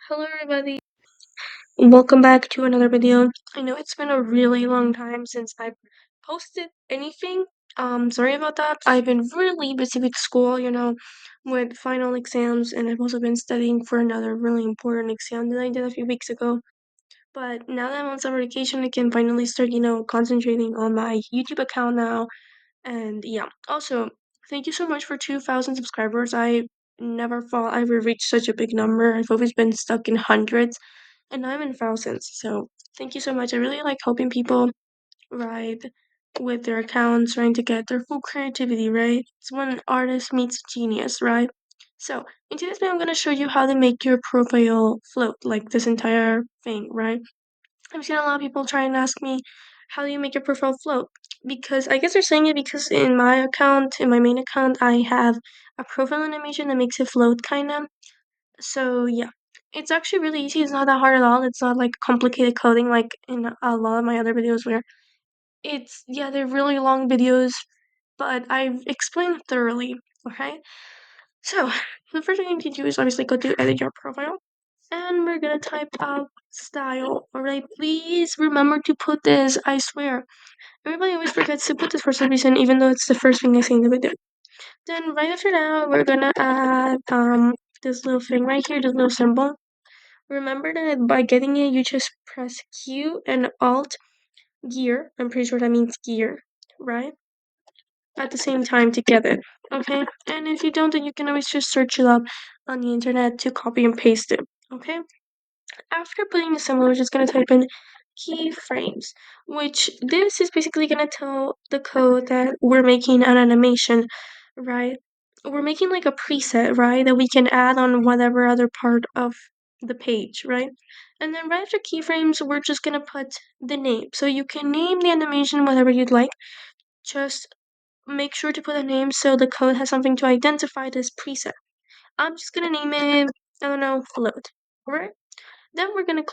Hello everybody. Welcome back to another video. I know it's been a really long time since I've posted anything. Sorry about that. I've been really busy with school, with final exams, and I've also been studying for another really important exam that I did a few weeks ago. But now that I'm on summer vacation, I can finally start, concentrating on my YouTube account now. And yeah, also, thank you so much for 2,000 subscribers. I never thought I would reach such a big number. I've always been stuck in hundreds, and now I'm in thousands. So thank you so much. I really like helping people ride with their accounts, trying to get their full creativity, right? It's when artist meets genius, right? So in today's video, I'm gonna show you how to make your profile float, like this entire thing, right? I've seen a lot of people try and ask me, how do you make your profile float? Because I guess they're saying it because in my account, in my main account, I have a profile animation that makes it float kind of. So yeah, it's actually really easy. It's not that hard at all. It's not like complicated coding like in a lot of my other videos where yeah, they're really long videos, but I've explained thoroughly, okay? So the first thing you need to do is obviously go to edit your profile. And we're gonna type out style. Alright, please remember to put this, I swear. Everybody always forgets to put this for some reason, even though it's the first thing I say in the video. Then right after that, we're gonna add this little thing right here, this little symbol. Remember that by getting it, you just press Q and Alt gear. I'm pretty sure that means gear, right? At the same time to get it, okay? And if you don't, then you can always just search it up on the internet to copy and paste it, okay? After putting the symbol, we're just going to type in keyframes, which this is basically going to tell the code that we're making an animation, right? We're making like a preset, right, that we can add on whatever other part of the page, right? And then right after keyframes, we're just going to put the name. So you can name the animation whatever you'd like. Just make sure to put a name so the code has something to identify this preset. I'm just going to name it, I don't know, float, alright? Then we're gonna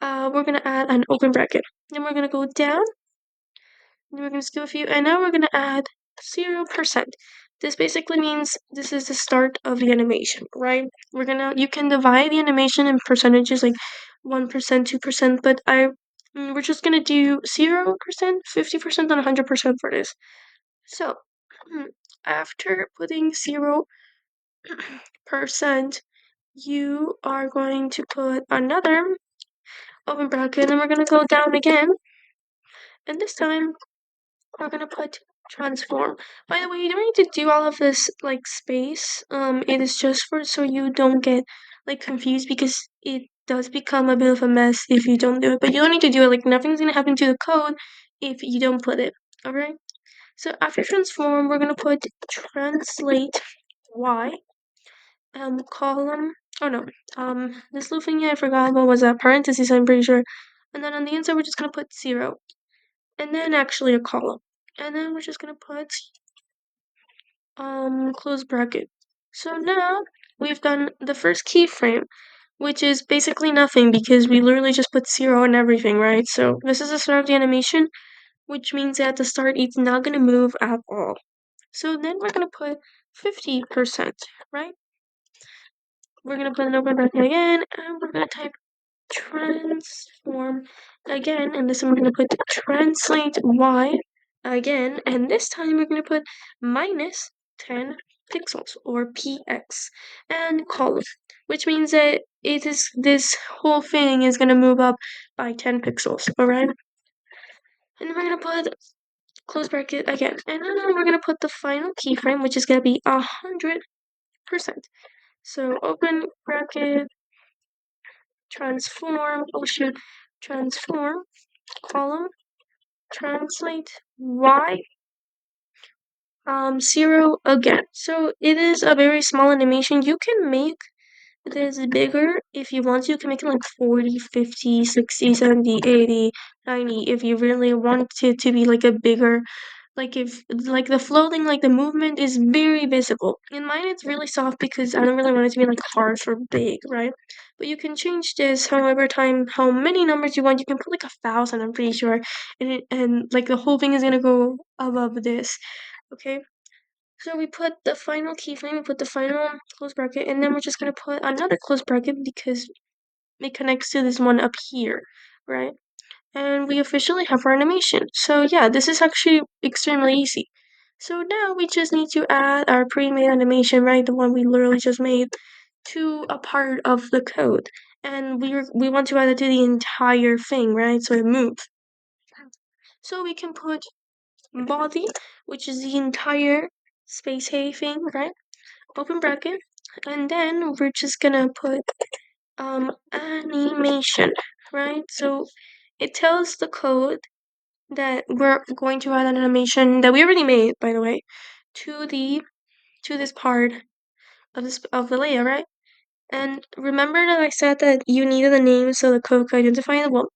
add an open bracket. Then we're gonna go down, then we're gonna skip a few, and now we're gonna add 0%. This basically means this is the start of the animation, right? You can divide the animation in percentages like 1%, 2%, but we're just gonna do 0%, 50%, and 100% for this. So, after putting 0%, you are going to put another open bracket, and then we're gonna go down again, and this time we're gonna put transform. By the way, you don't need to do all of this like space. It is just for so you don't get like confused because it does become a bit of a mess if you don't do it. But you don't need to do it. Like nothing's gonna happen to the code if you don't put it. Alright? So after transform, we're gonna put translate y column. Oh no. This little thing here I forgot what was that parentheses. I'm pretty sure. And then on the inside, we're just gonna put 0. And then actually a column. And then we're just gonna put close bracket. So now we've done the first keyframe, which is basically nothing because we literally just put 0 and everything, right? So this is the start of the animation, which means that at the start it's not gonna move at all. So then we're gonna put 50%, right? We're gonna put an open bracket again, and we're gonna type transform again, and this time we're going to put translate y again, and this time we're going to put minus 10 pixels or px and column, which means that this whole thing is going to move up by 10 pixels, all right? And then we're going to put close bracket again, and then we're going to put the final keyframe, which is going to be 100%. So open bracket, transform, transform, column, translate y 0 again. So it is a very small animation. You can make this bigger if you want to. You can make it like 40, 50, 60, 70, 80, 90 if you really want it to be like a bigger, like if like the floating, like the movement is very visible. In mine it's really soft because I don't really want it to be like harsh or big, right? But you can change this how many numbers you want. You can put like 1,000, I'm pretty sure, and like the whole thing is gonna go above this, okay? So we put the final keyframe, we put the final close bracket, and then we're just gonna put another close bracket because it connects to this one up here, right? And we officially have our animation. So yeah, this is actually extremely easy. So now we just need to add our pre-made animation, right? The one we literally just made to a part of the code. And we want to add it to the entire thing, right? So it moves. So we can put body, which is the entire SpaceHey thing, right? Open bracket. And then we're just gonna put animation, right? So it tells the code that we're going to add an animation that we already made, by the way, to this part of the layer, right? And remember that I said that you needed a name so the code could identify it. Well,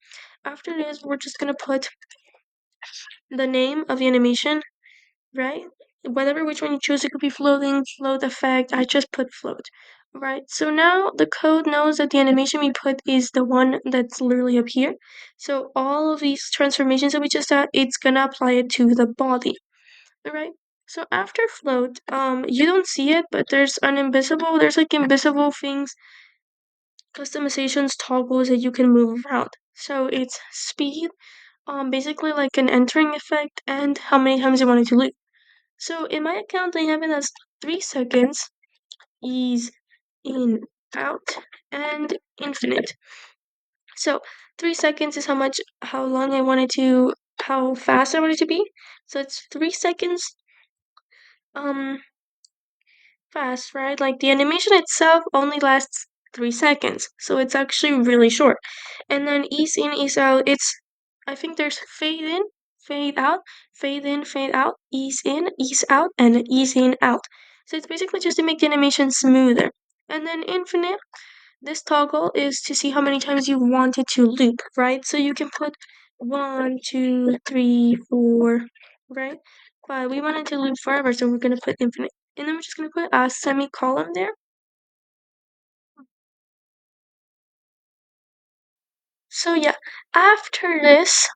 after this, we're just gonna put the name of the animation, right? Whatever which one you choose, it could be floating, float effect. I just put float, right? So now the code knows that the animation we put is the one that's literally up here. So all of these transformations that we just had, it's gonna apply it to the body, all right? So after float, you don't see it, but there's like invisible things, customizations, toggles that you can move around. So it's speed, basically like an entering effect, and how many times you want it to loop. So in my account, I have it as 3 seconds, ease in, out, and infinite. So 3 seconds is how long I want it to, how fast I want it to be. So it's 3 seconds, um, fast, right? Like the animation itself only lasts 3 seconds, so it's actually really short. And then ease in, ease out, I think there's fade in, fade out, fade in, fade out, ease in, ease out, and ease in, out. So it's basically just to make the animation smoother. And then infinite, this toggle is to see how many times you want it to loop, right? So you can put 1, 2, 3, 4, right? But we want it to loop forever, so we're gonna put infinite. And then we're just gonna put a semicolon there. So yeah, after this,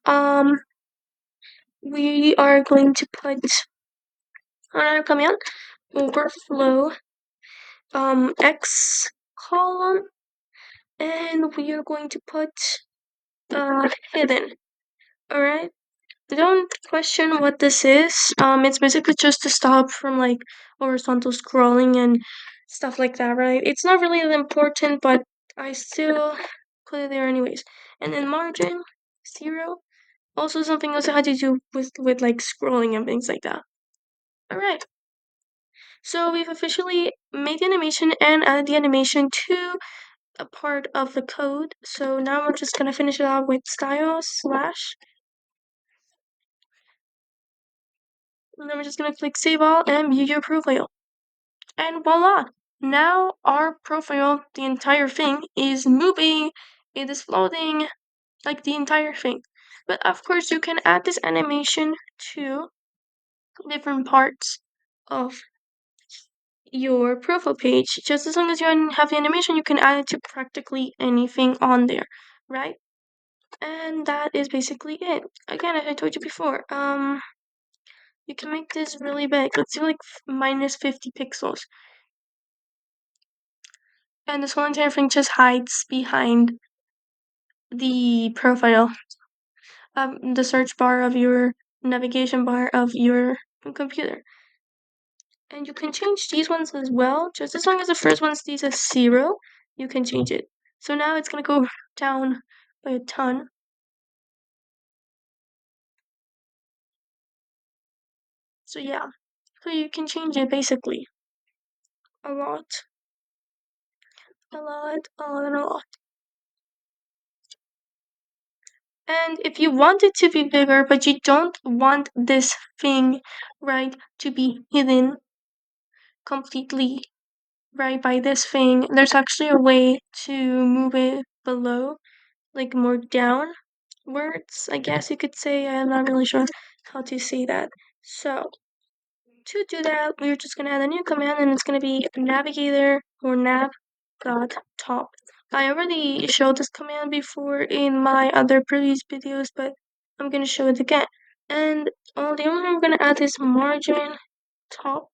we are going to put another command, overflow, x column, and we are going to put, hidden, alright? Don't question what this is. It's basically just to stop from like horizontal scrolling and stuff like that, right? It's not really that important, but I still put it there anyways. And then margin, 0. Also something else that had to do with like scrolling and things like that. Alright. So we've officially made the animation and added the animation to a part of the code. So now we're just gonna finish it off with style slash. And then we're just gonna click save all and view your profile. And voila! Now our profile, the entire thing, is moving. It is floating, like the entire thing. But of course, you can add this animation to different parts of your profile page. Just as long as you have the animation, you can add it to practically anything on there, right? And that is basically it. Again, as I told you before, you can make this really big. Let's do like minus 50 pixels. And this whole entire thing just hides behind the profile, the search bar of your navigation bar of your computer. And you can change these ones as well. Just as long as the first one stays as 0, you can change it. So now it's gonna go down by a ton. So yeah, so you can change it basically a lot, a lot, a lot, and a lot. And if you want it to be bigger, but you don't want this thing, right, to be hidden completely, right, by this thing, there's actually a way to move it below, like more downwards, I guess you could say. I'm not really sure how to say that. So to do that, we're just gonna add a new command, and it's gonna be navigator or nav dot top. I already showed this command before in my other previous videos, but I'm gonna show it again. And the only thing we're gonna add is margin top,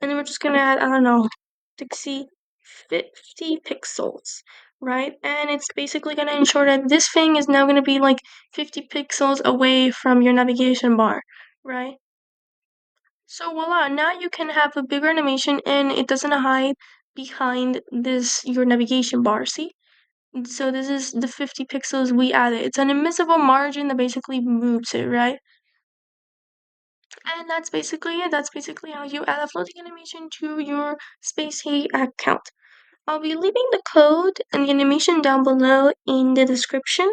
and then we're just gonna add, I don't know, 60, 50 pixels, right? And it's basically gonna ensure that this thing is now gonna be like 50 pixels away from your navigation bar, right? So voila, now you can have a bigger animation and it doesn't hide behind this your navigation bar, see? So this is the 50 pixels we added. It's an invisible margin that basically moves it, right? And that's basically it. That's basically how you add a floating animation to your SpaceHey account. I'll be leaving the code and the animation down below in the description.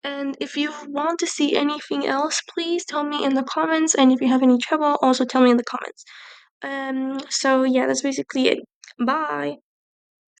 And if you want to see anything else, please tell me in the comments. And if you have any trouble, also tell me in the comments. So yeah, that's basically it. Bye.